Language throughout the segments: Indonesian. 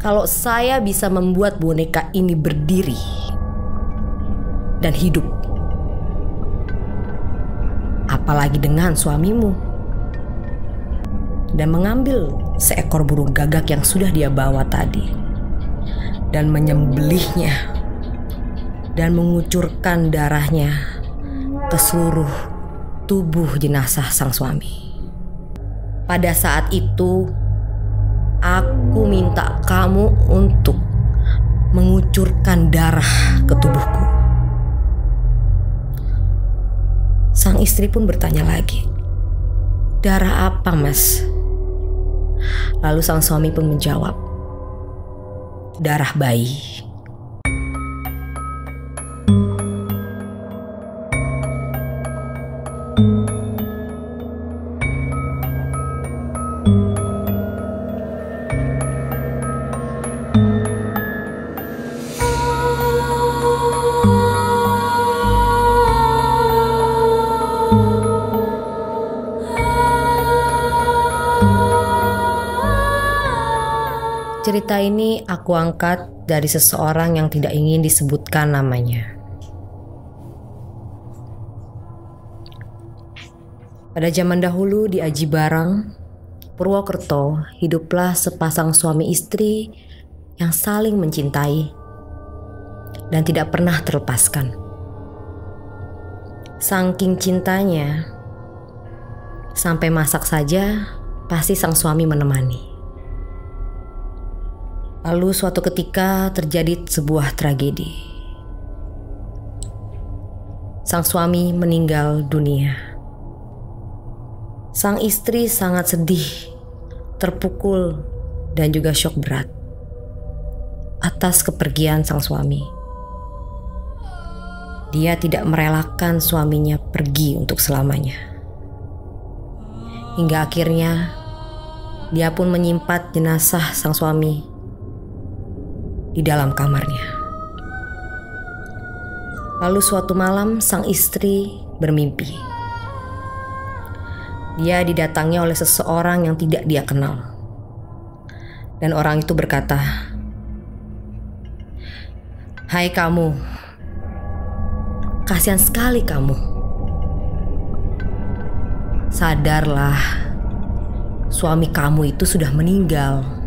kalau saya bisa membuat boneka ini berdiri dan hidup. Apalagi dengan suamimu. Dan mengambil seekor burung gagak yang sudah dia bawa tadi dan menyembelihnya dan mengucurkan darahnya ke seluruh tubuh jenazah sang suami. Pada saat itu, aku minta kamu untuk mengucurkan darah ke tubuhku. Sang istri pun bertanya lagi, darah apa, Mas? Lalu sang suami pun menjawab, darah bayi. Cerita ini aku angkat dari seseorang yang tidak ingin disebutkan namanya. Pada zaman dahulu di Aji Barang, Purwokerto, hiduplah sepasang suami istri yang saling mencintai dan tidak pernah terlepaskan. Saking cintanya, sampai masak saja pasti sang suami menemani. Lalu suatu ketika terjadi sebuah tragedi. Sang suami meninggal dunia. Sang istri sangat sedih, terpukul, dan juga syok berat atas kepergian sang suami. Dia tidak merelakan suaminya pergi untuk selamanya. Hingga akhirnya dia pun menyimpan jenazah sang suami di dalam kamarnya. Lalu suatu malam sang istri bermimpi. Dia didatangi oleh seseorang yang tidak dia kenal. Dan orang itu berkata, "Hai kamu, kasihan sekali kamu. Sadarlah, suami kamu itu sudah meninggal.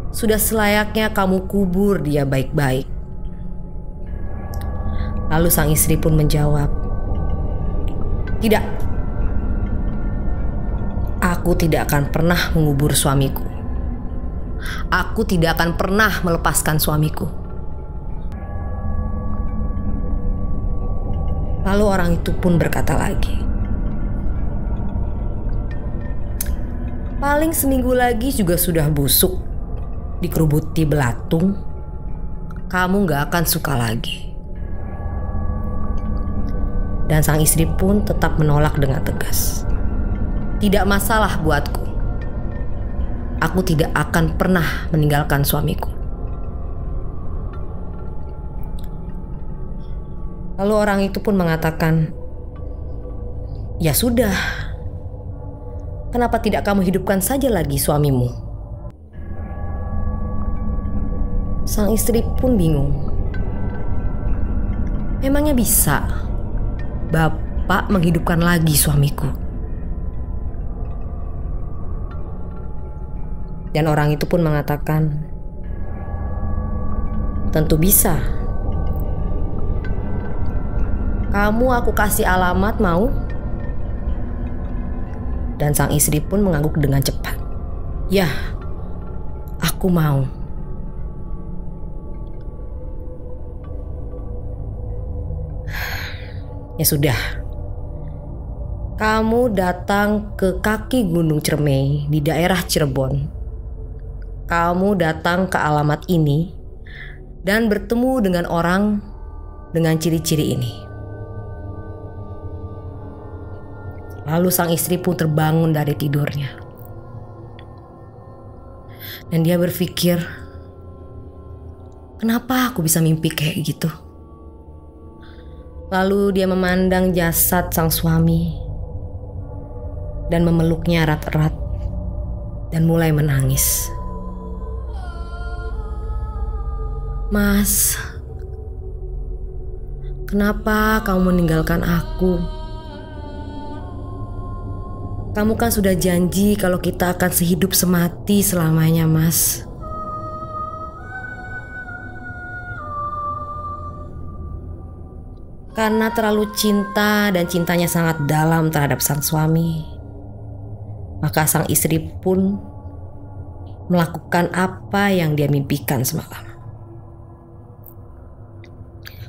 Sudah selayaknya kamu kubur dia baik-baik." Lalu sang istri pun menjawab, "Tidak. Aku tidak akan pernah mengubur suamiku. Aku tidak akan pernah melepaskan suamiku." Lalu orang itu pun berkata lagi, "Paling seminggu lagi juga sudah busuk. Dikerubuti belatung, kamu gak akan suka lagi." Dan sang istri pun tetap menolak dengan tegas. "Tidak masalah buatku. Aku tidak akan pernah meninggalkan suamiku." Lalu orang itu pun mengatakan, "Ya sudah, kenapa tidak kamu hidupkan saja lagi suamimu?" Sang istri pun bingung. Memangnya bisa Bapak menghidupkan lagi suamiku? Dan orang itu pun mengatakan, "Tentu bisa. Kamu aku kasih alamat mau?" Dan sang istri pun mengangguk dengan cepat. "Ya, aku mau." Ya sudah, kamu datang ke kaki Gunung Ciremai di daerah Cirebon. Kamu datang ke alamat ini dan bertemu dengan orang dengan ciri-ciri ini. Lalu sang istri pun terbangun dari tidurnya. Dan dia berpikir, kenapa aku bisa mimpi kayak gitu? Lalu dia memandang jasad sang suami dan memeluknya erat-erat dan mulai menangis. "Mas, kenapa kamu meninggalkan aku? Kamu kan sudah janji kalau kita akan sehidup semati selamanya, Mas." Karena terlalu cinta dan cintanya sangat dalam terhadap sang suami, maka sang istri pun melakukan apa yang dia mimpikan semalam.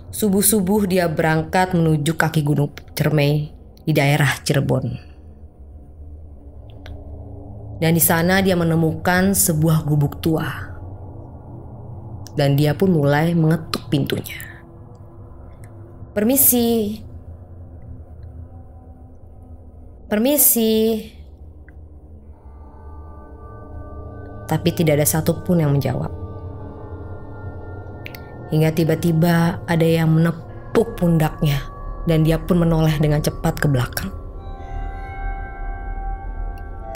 Subuh-subuh dia berangkat menuju kaki Gunung Ciremai di daerah Cirebon. Dan di sana dia menemukan sebuah gubuk tua. Dan dia pun mulai mengetuk pintunya. "Permisi. Permisi." Tapi tidak ada satupun yang menjawab. Hingga tiba-tiba ada yang menepuk pundaknya dan dia pun menoleh dengan cepat ke belakang.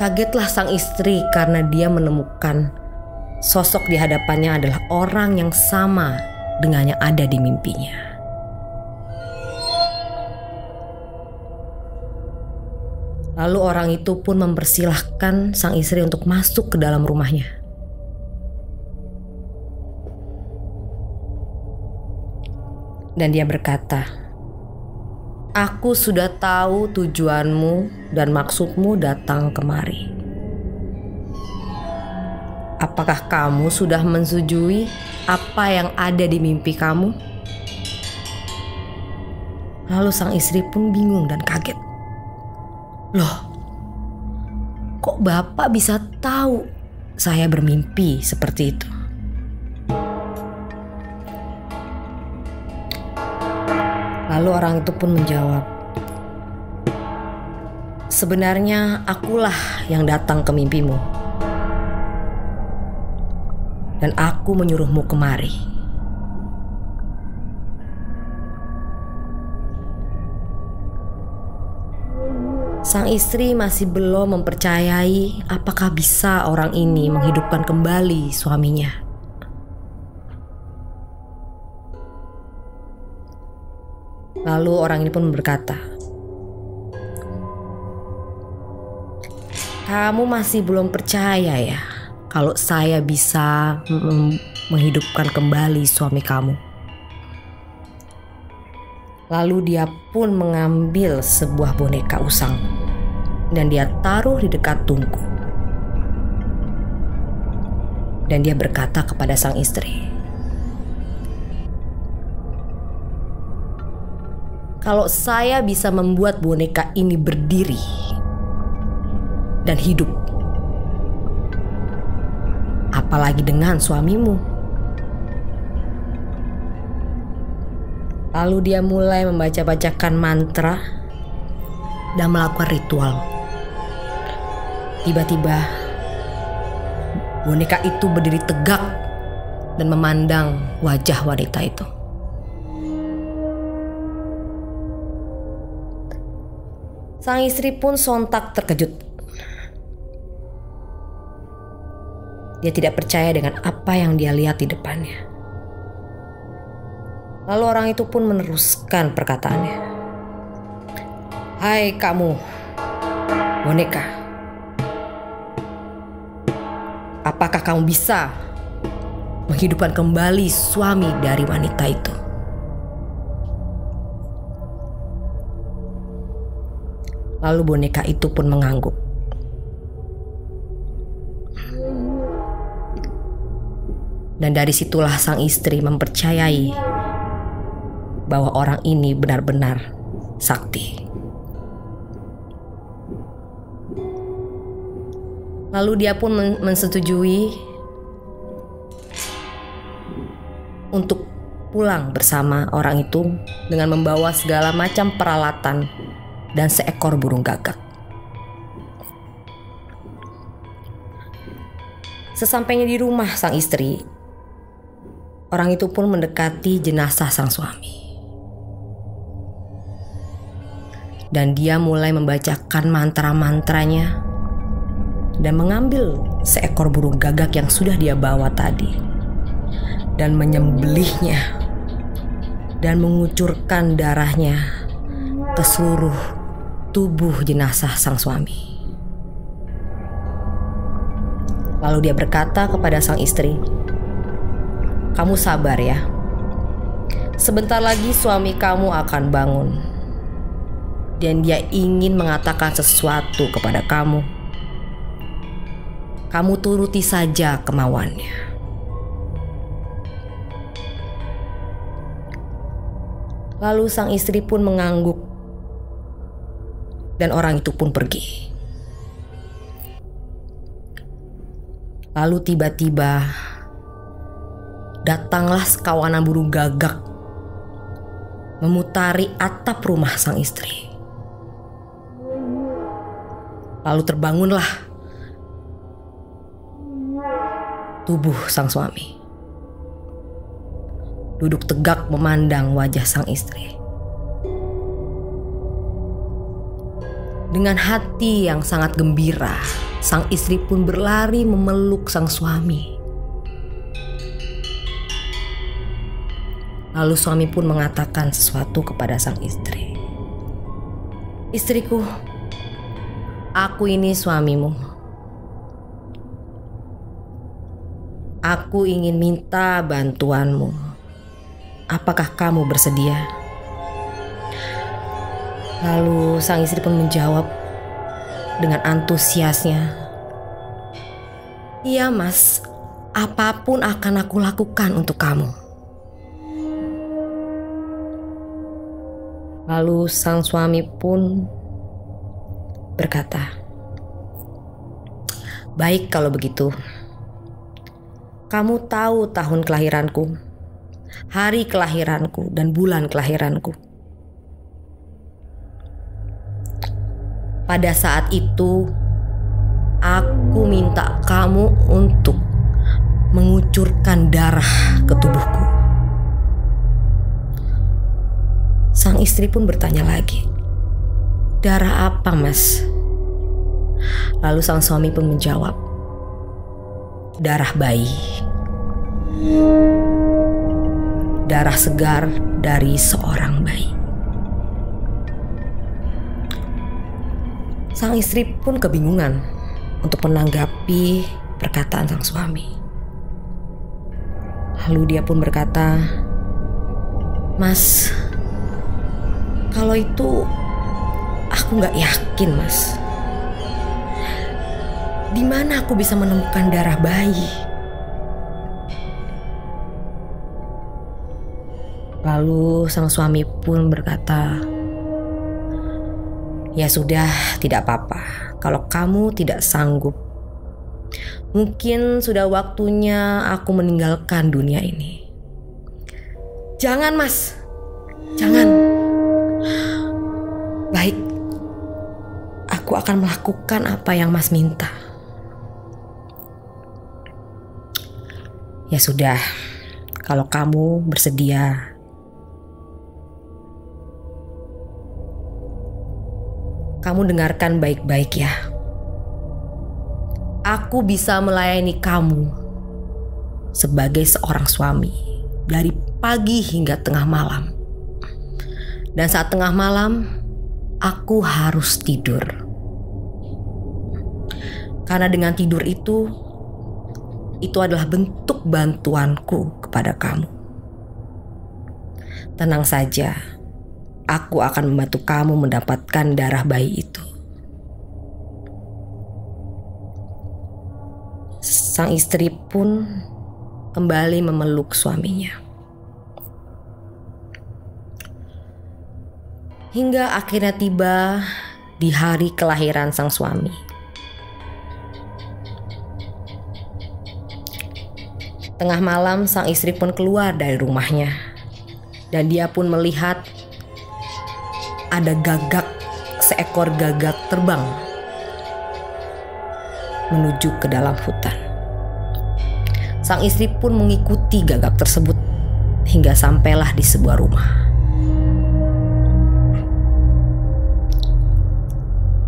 Kagetlah sang istri karena dia menemukan sosok di hadapannya adalah orang yang sama dengan yang ada di mimpinya. Lalu orang itu pun mempersilahkan sang istri untuk masuk ke dalam rumahnya. Dan dia berkata, "Aku sudah tahu tujuanmu dan maksudmu datang kemari. Apakah kamu sudah menyetujui apa yang ada di mimpi kamu?" Lalu sang istri pun bingung dan kaget. "Loh, kok Bapak bisa tahu saya bermimpi seperti itu?" Lalu orang itu pun menjawab, "Sebenarnya akulah yang datang ke mimpimu. Dan aku menyuruhmu kemari." Sang istri masih belum mempercayai apakah bisa orang ini menghidupkan kembali suaminya. Lalu orang ini pun berkata, "Kamu masih belum percaya ya kalau saya bisa menghidupkan kembali suami kamu?" Lalu dia pun mengambil sebuah boneka usang dan dia taruh di dekat tungku. Dan dia berkata kepada sang istri, "Kalau saya bisa membuat boneka ini berdiri dan hidup, apalagi dengan suamimu." Lalu dia mulai membaca-bacakan mantra dan melakukan ritual. Tiba-tiba boneka itu berdiri tegak dan memandang wajah wanita itu. Sang istri pun sontak terkejut. Dia tidak percaya dengan apa yang dia lihat di depannya. Lalu orang itu pun meneruskan perkataannya, "Hai kamu, boneka. Apakah kamu bisa menghidupkan kembali suami dari wanita itu?" Lalu boneka itu pun mengangguk. Dan dari situlah sang istri mempercayai bahwa orang ini benar-benar sakti. Lalu dia pun mensetujui untuk pulang bersama orang itu dengan membawa segala macam peralatan dan seekor burung gagak. Sesampainya di rumah sang istri, orang itu pun mendekati jenazah sang suami. Dan dia mulai membacakan mantra-mantranya dan mengambil seekor burung gagak yang sudah dia bawa tadi dan menyembelihnya dan mengucurkan darahnya ke seluruh tubuh jenazah sang suami. Lalu dia berkata kepada sang istri, "Kamu sabar ya. Sebentar lagi suami kamu akan bangun. Dan dia ingin mengatakan sesuatu kepada kamu. Kamu turuti saja kemauannya." Lalu sang istri pun mengangguk dan orang itu pun pergi. Lalu tiba-tiba datanglah sekawanan burung gagak memutari atap rumah sang istri. Lalu terbangunlah tubuh sang suami, duduk tegak memandang wajah sang istri. Dengan hati yang sangat gembira, sang istri pun berlari memeluk sang suami. Lalu suami pun mengatakan sesuatu kepada sang istri. "Istriku, aku ini suamimu. Aku ingin minta bantuanmu. Apakah kamu bersedia?" Lalu sang istri pun menjawab dengan antusiasnya, "Iya mas, apapun akan aku lakukan untuk kamu." Lalu sang suami pun berkata, "Baik kalau begitu. Kamu tahu tahun kelahiranku, hari kelahiranku, dan bulan kelahiranku. Pada saat itu, aku minta kamu untuk mengucurkan darah ke tubuhku." Sang istri pun bertanya lagi, "Darah apa, mas?" Lalu sang suami pun menjawab, "Darah bayi. Darah segar dari seorang bayi." Sang istri pun kebingungan untuk menanggapi perkataan sang suami. Lalu dia pun berkata, "Mas, kalau itu aku gak yakin, mas. Di mana aku bisa menemukan darah bayi?" Lalu sang suami pun berkata, "Ya sudah, tidak apa-apa. Kalau kamu tidak sanggup, mungkin sudah waktunya aku meninggalkan dunia ini." "Jangan mas, jangan. Baik, aku akan melakukan apa yang mas minta." "Ya sudah, kalau kamu bersedia, kamu dengarkan baik-baik ya. Aku bisa melayani kamu sebagai seorang suami dari pagi hingga tengah malam. Dan saat tengah malam, aku harus tidur. Karena dengan tidur itu adalah bentuk bantuanku kepada kamu. Tenang saja, aku akan membantu kamu mendapatkan darah bayi itu." Sang istri pun kembali memeluk suaminya. Hingga akhirnya tiba di hari kelahiran sang suami. Tengah malam sang istri pun keluar dari rumahnya. Dan dia pun melihat ada seekor gagak terbang menuju ke dalam hutan. Sang istri pun mengikuti gagak tersebut hingga sampailah di sebuah rumah.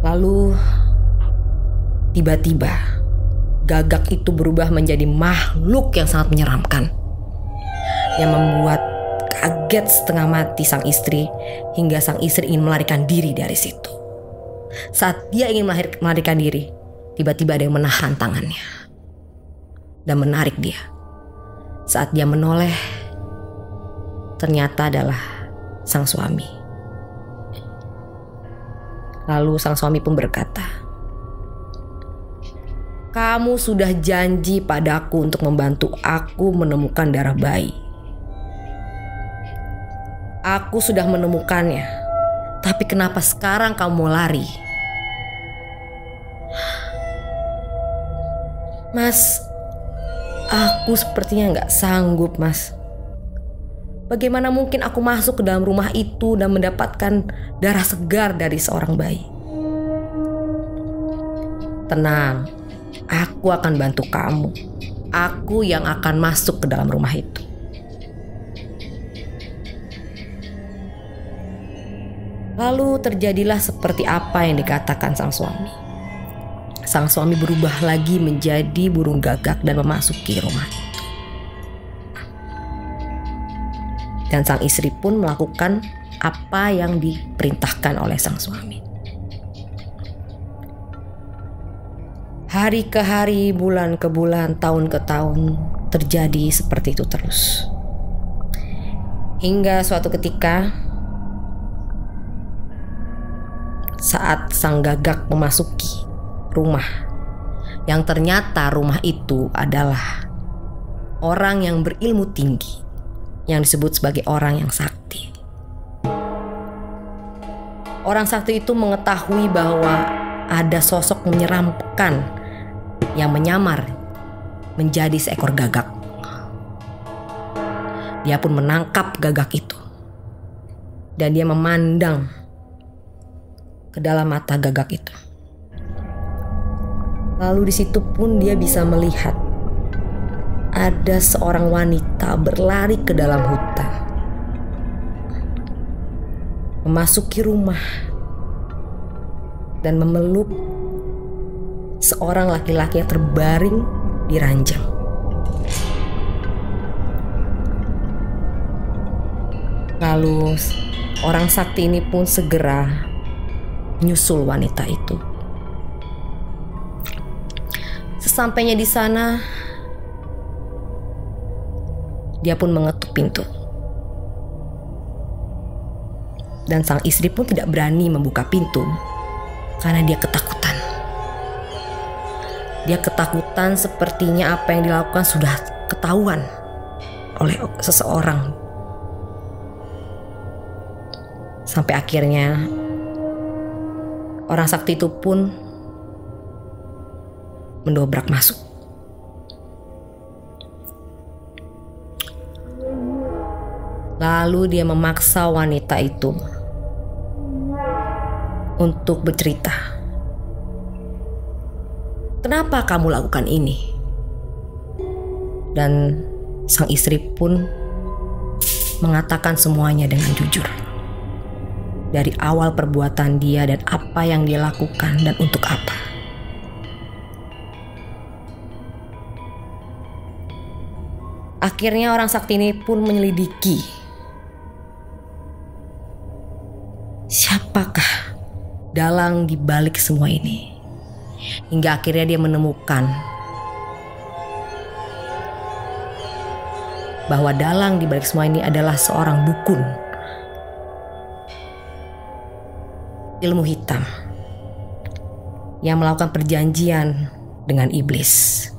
Lalu Tiba-tiba Gagak itu berubah menjadi makhluk yang sangat menyeramkan, yang membuat kaget setengah mati sang istri, hingga sang istri ingin melarikan diri dari situ. Saat dia ingin melarikan diri, tiba-tiba ada yang menahan tangannya dan menarik dia. Saat dia menoleh, ternyata adalah sang suami. Lalu sang suami pun berkata, "Kamu sudah janji padaku untuk membantu aku menemukan darah bayi. Aku sudah menemukannya, tapi kenapa sekarang kamu mau lari?" "Mas, aku sepertinya gak sanggup, Mas. Bagaimana mungkin aku masuk ke dalam rumah itu dan mendapatkan darah segar dari seorang bayi?" "Tenang, aku akan bantu kamu. Aku yang akan masuk ke dalam rumah itu." Lalu terjadilah seperti apa yang dikatakan sang suami. Sang suami berubah lagi menjadi burung gagak dan memasuki rumah itu. Dan sang istri pun melakukan apa yang diperintahkan oleh sang suami. Hari ke hari, bulan ke bulan, tahun ke tahun, terjadi seperti itu terus. Hingga suatu ketika, saat sang gagak memasuki rumah, yang ternyata rumah itu adalah orang yang berilmu tinggi, yang disebut sebagai orang yang sakti. Orang sakti itu mengetahui bahwa ada sosok menyeramkan yang menyamar menjadi seekor gagak. Dia pun menangkap gagak itu, dan dia memandang ke dalam mata gagak itu. Lalu di situ pun dia bisa melihat ada seorang wanita berlari ke dalam hutan, memasuki rumah dan memeluk seorang laki-laki yang terbaring di ranjang. Lalu orang sakti ini pun segera menyusul wanita itu. Sesampainya di sana, dia pun mengetuk pintu. Dan sang istri pun tidak berani membuka pintu karena dia ketakutan. Dia ketakutan, sepertinya apa yang dilakukan sudah ketahuan oleh seseorang. Sampai akhirnya orang sakti itu pun mendobrak masuk. Lalu dia memaksa wanita itu untuk bercerita. "Kenapa kamu lakukan ini?" Dan sang istri pun mengatakan semuanya dengan jujur. Dari awal perbuatan dia dan apa yang dia lakukan dan untuk apa. Akhirnya orang sakti ini pun menyelidiki siapakah dalang di balik semua ini. Hingga akhirnya dia menemukan bahwa dalang di balik semua ini adalah seorang dukun ilmu hitam yang melakukan perjanjian dengan iblis.